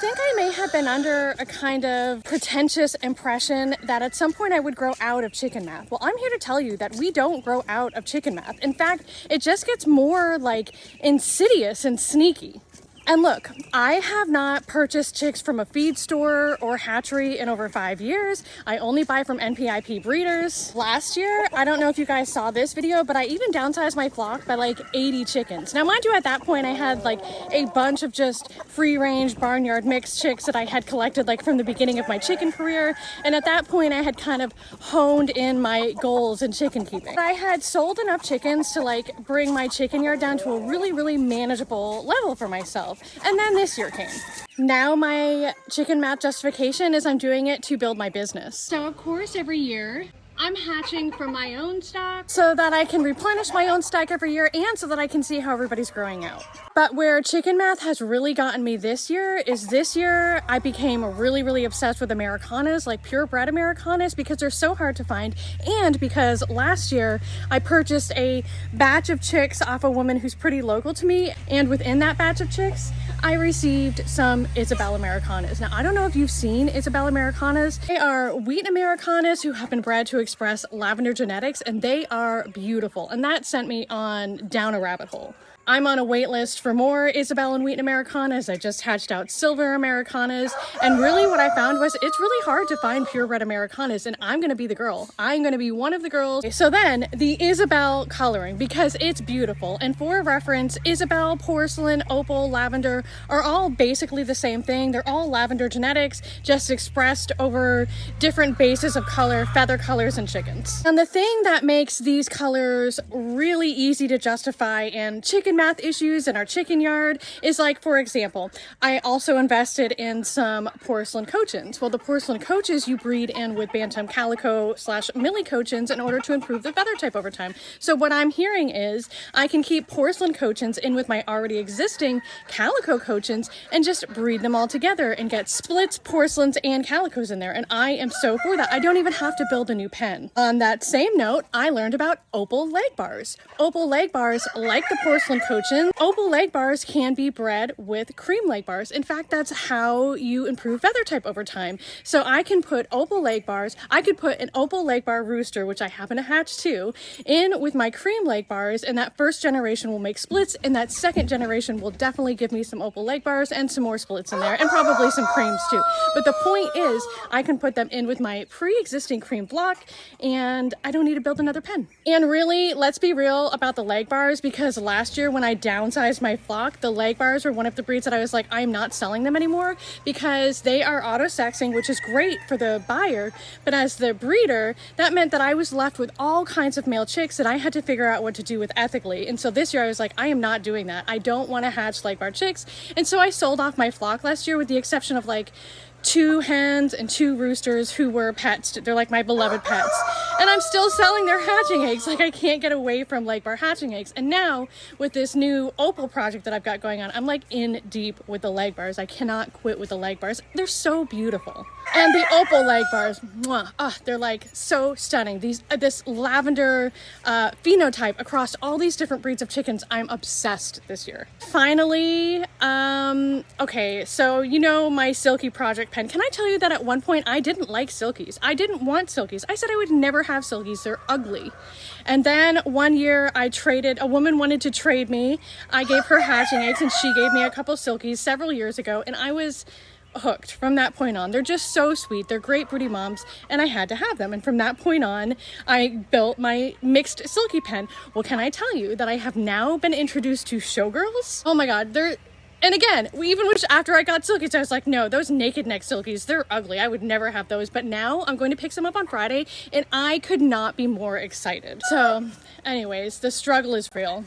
think I may have been under a kind of pretentious impression that at some point I would grow out of chicken math. Well, I'm here to tell you that we don't grow out of chicken math. In fact, it just gets more like insidious and sneaky. And look, I have not purchased chicks from a feed store or hatchery in over 5 years. I only buy from NPIP breeders. Last year, I don't know if you guys saw this video, but I even downsized my flock by like 80 chickens. Now, mind you, at that point, I had like a bunch of just free-range barnyard mixed chicks that I had collected like from the beginning of my chicken career. And at that point, I had kind of honed in my goals in chicken keeping. I had sold enough chickens to like bring my chicken yard down to a really, really manageable level for myself. And then this year came. Now my chicken math justification is I'm doing it to build my business. So of course every year I'm hatching from my own stock so that I can replenish my own stock every year and so that I can see how everybody's growing out. But where chicken math has really gotten me this year is this year I became really, really obsessed with Americanas, like purebred Americanas, because they're so hard to find. And because last year I purchased a batch of chicks off a woman who's pretty local to me. And within that batch of chicks, I received some Isabel Americanas. Now, I don't know if you've seen Isabel Americanas. They are wheat Americanas who have been bred to express lavender genetics, and they are beautiful. And that sent me on down a rabbit hole. I'm on a wait list for more Isabel and Wheaton Americanas. I just hatched out silver Americanas. And really what I found was it's really hard to find purebred Americanas, and I'm gonna be the girl. I'm gonna be one of the girls. So then the Isabel coloring, because it's beautiful. And for reference, Isabel, porcelain, opal, lavender are all basically the same thing. They're all lavender genetics, just expressed over different bases of color, feather colors, and chickens. And the thing that makes these colors really easy to justify and chicken math issues in our chicken yard is like, for example, I also invested in some porcelain cochins. Well, the porcelain coaches you breed in with bantam calico / millie cochins in order to improve the feather type over time. So what I'm hearing is I can keep porcelain cochins in with my already existing calico cochins and just breed them all together and get splits, porcelains, and calicos in there. And I am so for that. I don't even have to build a new pen. On that same note, I learned about opal leg bars. Opal leg bars, like the porcelain cochins, opal leg bars can be bred with cream leg bars. In fact, that's how you improve feather type over time. So I can put opal leg bars, I could put an opal leg bar rooster, which I happen to hatch too, in with my cream leg bars, and that first generation will make splits, and that second generation will definitely give me some opal leg bars and some more splits in there, and probably some creams too. But the point is, I can put them in with my pre-existing cream block, and I don't need to build another pen. And really, let's be real about the leg bars, because last year when I downsized my flock, the leg bars were one of the breeds that I was like, I'm not selling them anymore because they are auto-sexing, which is great for the buyer, but as the breeder, that meant that I was left with all kinds of male chicks that I had to figure out what to do with ethically. And so this year I was like, I am not doing that. I don't want to hatch leg bar chicks. And so I sold off my flock last year with the exception of like 2 hens and 2 roosters who were pets. They're like my beloved pets. And I'm still selling their hatching eggs. Like I can't get away from leg bar hatching eggs. And now with this new opal project that I've got going on, I'm like in deep with the leg bars. I cannot quit with the leg bars. They're so beautiful. And the opal leg bars, they're like so stunning. This lavender phenotype across all these different breeds of chickens, I'm obsessed this year. Finally, okay, so you know my silky project pen. Can I tell you that at one point I didn't like silkies? I didn't want silkies. I said I would never have silkies. They're ugly. And then one year a woman wanted to trade me. I gave her hatching eggs and she gave me a couple silkies several years ago, and I was hooked from that point on. They're just so sweet. They're great broody moms, and I had to have them. And from that point on, I built my mixed silky pen. Well, can I tell you that I have now been introduced to showgirls? Oh my God, and again, after I got silkies, I was like, no, those naked neck silkies, they're ugly. I would never have those. But now I'm going to pick some up on Friday, and I could not be more excited. So anyways, the struggle is real.